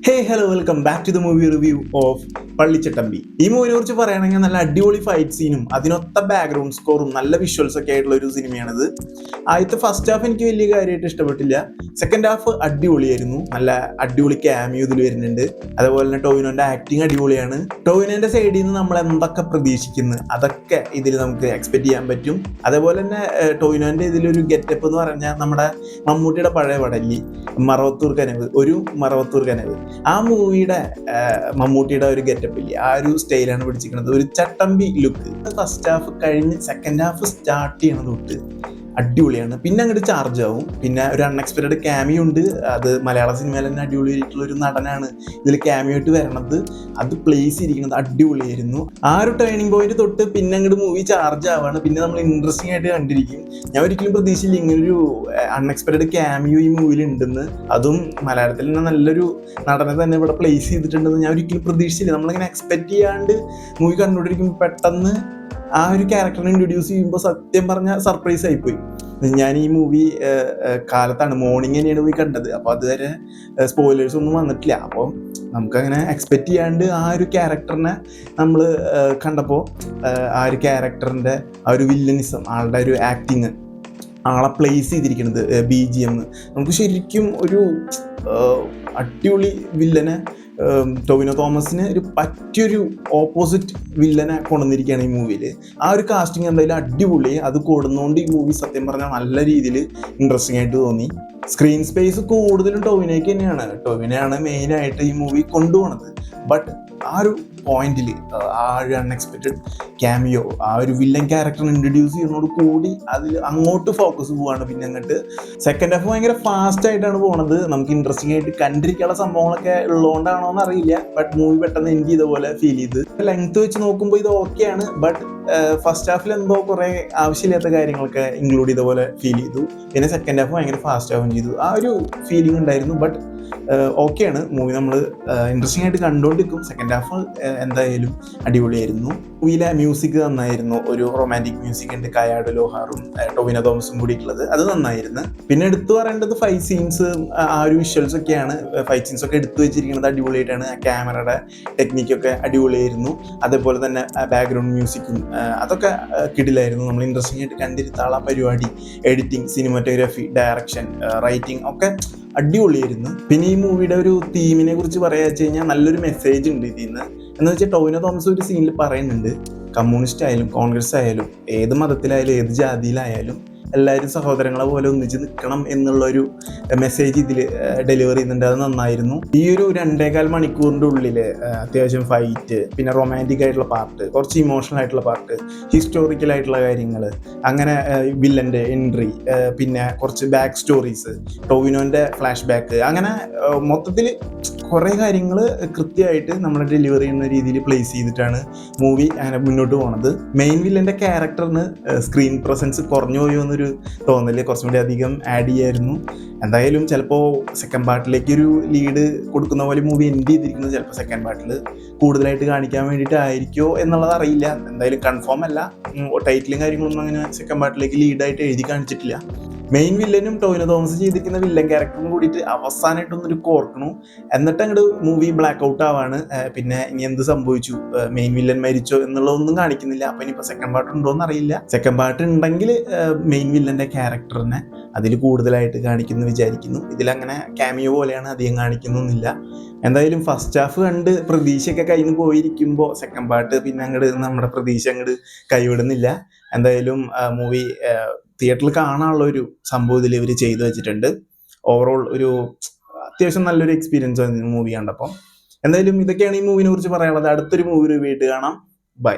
Hey hello welcome back to the movie review of Pallichattambi. ഈ മൂവിനെ കുറിച്ച് പറയുകയാണെങ്കിൽ നല്ല അടിപൊളി ഫൈറ്റ് സീനും അതിനൊത്ത ബാക്ക്ഗ്രൗണ്ട് സ്കോറും നല്ല വിഷ്വൽസ് ഒക്കെ ആയിട്ടുള്ള ഒരു സിനിമയാണിത്. ആദ്യത്തെ ഫസ്റ്റ് ഹാഫ് എനിക്ക് വലിയ കാര്യമായിട്ട് ഇഷ്ടപ്പെട്ടില്ല. സെക്കൻഡ് ഹാഫ് അടിപൊളിയായിരുന്നു. നല്ല അടിപൊളി ക്യാമിയോ ഇതിൽ വരുന്നുണ്ട്. അതുപോലെ തന്നെ ടോവിനോന്റെ ആക്ടിങ് അടിപൊളിയാണ്. ടോവിനോന്റെ സൈഡിൽ നിന്ന് നമ്മൾ എന്തൊക്കെ പ്രതീക്ഷിക്കുന്നു അതൊക്കെ ഇതിൽ നമുക്ക് എക്സ്പെക്ട് ചെയ്യാൻ പറ്റും. അതേപോലെ തന്നെ ടോവിനോന്റെ ഇതിലൊരു ഗെറ്റപ്പ് എന്ന് പറഞ്ഞാൽ നമ്മുടെ മമ്മൂട്ടിയുടെ പഴയ പടല്ലി മറവത്തൂർ കനവ് ആ മൂവിയുടെ മമ്മൂട്ടിയുടെ ഒരു ഗെറ്റപ്പ് ഇല്ലേ, ആ ഒരു സ്റ്റൈലാണ് പിടിച്ചിരിക്കുന്നത്. ഒരു ചട്ടമ്പി ലുക്ക്. ഫസ്റ്റ് ഹാഫ് കഴിഞ്ഞ് സെക്കൻഡ് ഹാഫ് സ്റ്റാർട്ട് ചെയ്യണത് തൊട്ട് അടിപൊളിയാണ്. പിന്നെ അങ്ങോട്ട് ചാർജ് ആവും. പിന്നെ ഒരു അൺഎക്സ്പെക്റ്റഡ് ക്യാമിയോ ഉണ്ട്. അത് മലയാള സിനിമയിൽ തന്നെ അടിപൊളിയായിട്ടുള്ള ഒരു നടനാണ് ഇതിൽ ക്യാമിയോ ആയിട്ട് വരണത്. അത് പ്ലേസ് ചെയ്തിരിക്കുന്നത് അടിപൊളിയായിരുന്നു. ആ ഒരു ടേണിംഗ് പോയിന്റ് തൊട്ട് പിന്നെ അങ്ങോട്ട് മൂവി ചാർജ് ആവാണ്. പിന്നെ നമ്മൾ ഇൻട്രസ്റ്റിംഗ് ആയിട്ട് കണ്ടിരിക്കും. ഞാൻ ഒരിക്കലും പ്രതീക്ഷിച്ചില്ല ഇങ്ങനൊരു അൺഎക്സ്പെക്റ്റഡ് ക്യാമിയോ ഈ മൂവിയിൽ ഉണ്ടെന്ന്. അതും മലയാളത്തിൽ തന്നെ നല്ലൊരു നടനെ തന്നെ ഇവിടെ പ്ലേസ് ചെയ്തിട്ടുണ്ടെന്ന് ഞാൻ ഒരിക്കലും പ്രതീക്ഷിച്ചില്ല. നമ്മളിങ്ങനെ എക്സ്പെക്ട് ചെയ്യാണ്ട് മൂവി കണ്ടുകൊണ്ടിരിക്കുമ്പോൾ പെട്ടെന്ന് ആ ഒരു ക്യാരക്ടറിനെ ഇൻട്രൊഡ്യൂസ് ചെയ്യുമ്പോൾ സത്യം പറഞ്ഞാൽ സർപ്രൈസ് ആയിപ്പോയി. ഞാൻ ഈ മൂവി കാലത്താണ്, മോർണിംഗ് തന്നെയാണ് പോയി കണ്ടത്. അപ്പോൾ അതുവരെ സ്പോയിലേഴ്സ് ഒന്നും വന്നിട്ടില്ല. അപ്പോൾ നമുക്കങ്ങനെ എക്സ്പെക്ട് ചെയ്യാണ്ട് ആ ഒരു ക്യാരക്ടറിനെ നമ്മൾ കണ്ടപ്പോൾ ആ ഒരു ക്യാരക്ടറിൻ്റെ ആ ഒരു വില്ലനിസം, ആളുടെ ഒരു ആക്ടിങ്, ആളെ പ്ലേസ് ചെയ്തിരിക്കുന്നത് BGM, നമുക്ക് ശരിക്കും ഒരു അടിപൊളി വില്ലനെ, ടൊവിനോ തോമസിന് ഒരു പറ്റിയൊരു ഓപ്പോസിറ്റ് വില്ലനെ കൊണ്ടുവന്നിരിക്കുകയാണ് ഈ മൂവിയിൽ. ആ ഒരു കാസ്റ്റിംഗ് എന്തായാലും അടിപൊളി. അത് കൂടുന്നതുകൊണ്ട് ഈ മൂവി സത്യം പറഞ്ഞാൽ നല്ല രീതിയിൽ ഇൻട്രസ്റ്റിംഗ് ആയിട്ട് തോന്നി. സ്ക്രീൻ സ്പേസ് കൂടുതലും ടൊവിനോയ്ക്ക് തന്നെയാണ്. ടൊവിനോയാണ് മെയിനായിട്ട് ഈ മൂവി കൊണ്ടുപോകുന്നത്. ബട്ട് ആ ഒരു പോയിന്റിൽ ആ ഒരു അൺഎക്സ്പെക്റ്റഡ് ക്യാമിയോ, ആ ഒരു വില്ലൻ ക്യാരക്ടറിനെ ഇൻട്രൊഡ്യൂസ് ചെയ്യുന്നതോട് കൂടി അതിൽ അങ്ങോട്ട് ഫോക്കസ് പോവാണ്. പിന്നെ അങ്ങോട്ട് സെക്കൻഡ് ഹാഫ് ഭയങ്കര ഫാസ്റ്റ് ആയിട്ടാണ് പോണത്. നമുക്ക് ഇൻട്രസ്റ്റിംഗ് ആയിട്ട് കണ്ടിരിക്കാനുള്ള സംഭവങ്ങളൊക്കെ ഉള്ളതുകൊണ്ടാണോ എന്ന് അറിയില്ല. ബട്ട് മൂവി പെട്ടെന്ന് എനിക്ക് ഇതുപോലെ ഫീൽ ചെയ്ത്. ലെങ്ത് വെച്ച് നോക്കുമ്പോൾ ഇത് ഓക്കെയാണ്. ബട്ട് ഫസ്റ്റ് ഹാഫിൽ എന്തോ കുറേ ആവശ്യമില്ലാത്ത കാര്യങ്ങളൊക്കെ ഇൻക്ലൂഡ് ചെയ്ത പോലെ ഫീൽ ചെയ്തു. പിന്നെ സെക്കൻഡ് ഹാഫ് ഭയങ്കര ഫാസ്റ്റ് ആവുകയും ചെയ്തു. ആ ഒരു ഫീലിംഗ് ഉണ്ടായിരുന്നു. ബട്ട് ഓക്കെയാണ് മൂവി, നമ്മൾ ഇൻട്രസ്റ്റിംഗ് ആയിട്ട് കണ്ടുകൊണ്ടിരിക്കും. സെക്കൻഡ് ഹാഫ് എന്തായാലും അടിപൊളിയായിരുന്നു. മൂവിയിലെ മ്യൂസിക് നന്നായിരുന്നു. ഒരു റൊമാൻറ്റിക് മ്യൂസിക് ഉണ്ട്, കയാട് ലോഹാറും ടൊവിനോ തോമസും കൂടിയിട്ടുള്ളത്. അത് നന്നായിരുന്നു. പിന്നെ എടുത്തു പറയേണ്ടത് ഫൈറ്റ് സീൻസ്, ആ ഒരു വിഷ്വൽസ് ഒക്കെയാണ്. ഫൈറ്റ് സീൻസ് ഒക്കെ എടുത്തു വെച്ചിരിക്കുന്നത് അടിപൊളിയായിട്ടാണ്. ക്യാമറയുടെ ടെക്നിക്കൊക്കെ അടിപൊളിയായിരുന്നു. അതേപോലെ തന്നെ ബാക്ക്ഗ്രൗണ്ട് മ്യൂസിക്കും അതൊക്കെ കിടിലായിരുന്നു. നമ്മൾ ഇൻട്രസ്റ്റിംഗ് ആയിട്ട് കണ്ടിരുത്താനുള്ള പരിപാടി, എഡിറ്റിംഗ്, സിനിമാറ്റോഗ്രാഫി, ഡയറക്ഷൻ, റൈറ്റിംഗ് ഒക്കെ അടിപൊളിയായിരുന്നു. പിന്നെ ഈ മൂവിയുടെ ഒരു തീമിനെ കുറിച്ച് പറയാ വെച്ച് കഴിഞ്ഞാൽ നല്ലൊരു മെസ്സേജ് ഉണ്ട് ഇതിൽ നിന്ന്. എന്ന് വെച്ചാൽ ടൊവിനോ തോമസ് ഒരു സീനിൽ പറയുന്നുണ്ട്, കമ്മ്യൂണിസ്റ്റ് ആയാലും കോൺഗ്രസ് ആയാലും ഏത് മതത്തിലായാലും ഏത് ജാതിയിലായാലും എല്ലാവരും സഹോദരങ്ങളെ പോലെ ഒന്നിച്ച് നിൽക്കണം എന്നുള്ളൊരു മെസ്സേജ് ഇതിൽ ഡെലിവർ ചെയ്യുന്നുണ്ട്. അത് നന്നായിരുന്നു. ഈ ഒരു 2.25 മണിക്കൂറിൻ്റെ ഉള്ളിൽ അത്യാവശ്യം ഫൈറ്റ്, പിന്നെ റൊമാൻറ്റിക് ആയിട്ടുള്ള പാർട്ട്, കുറച്ച് ഇമോഷണൽ ആയിട്ടുള്ള പാർട്ട്, ഹിസ്റ്റോറിക്കൽ ആയിട്ടുള്ള കാര്യങ്ങൾ, അങ്ങനെ വില്ലൻ്റെ എൻട്രി, പിന്നെ കുറച്ച് ബാക്ക് സ്റ്റോറീസ്, ടൊവിനോൻ്റെ ഫ്ലാഷ് ബാക്ക്, അങ്ങനെ മൊത്തത്തിൽ കുറേ കാര്യങ്ങൾ കൃത്യമായിട്ട് നമ്മൾ ഡെലിവർ ചെയ്യുന്ന രീതിയിൽ പ്ലേസ് ചെയ്തിട്ടാണ് മൂവി അങ്ങനെ മുന്നോട്ട് പോകുന്നത്. മെയിൻ വില്ലൻ്റെ ക്യാരക്ടറിന് സ്ക്രീൻ പ്രസൻസ് കുറഞ്ഞു പോയോ എന്നൊരു തോന്നല്, കുറച്ചും കൂടി അധികം ആഡ് ചെയ്യായിരുന്നു. എന്തായാലും ചിലപ്പോൾ സെക്കൻഡ് പാർട്ടിലേക്ക് ഒരു ലീഡ് കൊടുക്കുന്ന പോലെ മൂവി എൻഡ് ചെയ്തിരിക്കുന്നത് ചിലപ്പോൾ സെക്കൻഡ് പാർട്ടിൽ കൂടുതലായിട്ട് കാണിക്കാൻ വേണ്ടിയിട്ടായിരിക്കുമോ എന്നുള്ളത് അറിയില്ല. എന്തായാലും കൺഫേം അല്ല. ടൈറ്റിലും കാര്യങ്ങളൊന്നും അങ്ങനെ സെക്കൻഡ് പാർട്ടിലേക്ക് ലീഡായിട്ട് എഴുതി കാണിച്ചിട്ടില്ല. മെയിൻ വില്ലനും ടൊവിനോ തോമസ് ചെയ്തിരിക്കുന്ന വില്ലൻ ക്യാരക്ടറും കൂടിയിട്ട് അവസാനമായിട്ടൊന്നൊരു കോർക്കണു. എന്നിട്ട് അങ്ങോട്ട് മൂവി ബ്ലാക്ക് ഔട്ട് ആവാണ്. പിന്നെ ഇനി എന്ത് സംഭവിച്ചു, മെയിൻ വില്ലൻ മരിച്ചോ എന്നുള്ളതൊന്നും കാണിക്കുന്നില്ല. അപ്പം ഇനിയിപ്പോൾ സെക്കൻഡ് പാർട്ട് ഉണ്ടോ എന്ന് അറിയില്ല. സെക്കൻഡ് പാർട്ട് ഉണ്ടെങ്കിൽ മെയിൻ വില്ലൻ്റെ ക്യാരക്ടറിനെ അതിൽ കൂടുതലായിട്ട് കാണിക്കുന്നു വിചാരിക്കുന്നു. ഇതിലങ്ങനെ ക്യാമിയോ പോലെയാണ്, അധികം കാണിക്കുന്നൊന്നുമില്ല. എന്തായാലും ഫസ്റ്റ് ഹാഫ് കണ്ട് പ്രതീക്ഷയൊക്കെ കയ്യിൽ നിന്ന് പോയിരിക്കുമ്പോൾ സെക്കൻഡ് പാർട്ട് പിന്നെ അങ്ങോട്ട് നമ്മുടെ പ്രതീക്ഷ അങ്ങോട്ട് കൈവിടുന്നില്ല. എന്തായാലും മൂവി തിയേറ്ററിൽ കാണാനുള്ള ഒരു സംഭവം ഇതിൽ ഇവർ ചെയ്തു വെച്ചിട്ടുണ്ട്. ഓവറോൾ ഒരു അത്യാവശ്യം നല്ലൊരു എക്സ്പീരിയൻസ് ആണ് മൂവി കണ്ടപ്പോൾ. എന്തായാലും ഇതൊക്കെയാണ് ഈ മൂവിനെ കുറിച്ച് പറയാനുള്ളത്. അടുത്തൊരു മൂവി റിവ്യൂ ആയിട്ട് കാണാം. ബൈ.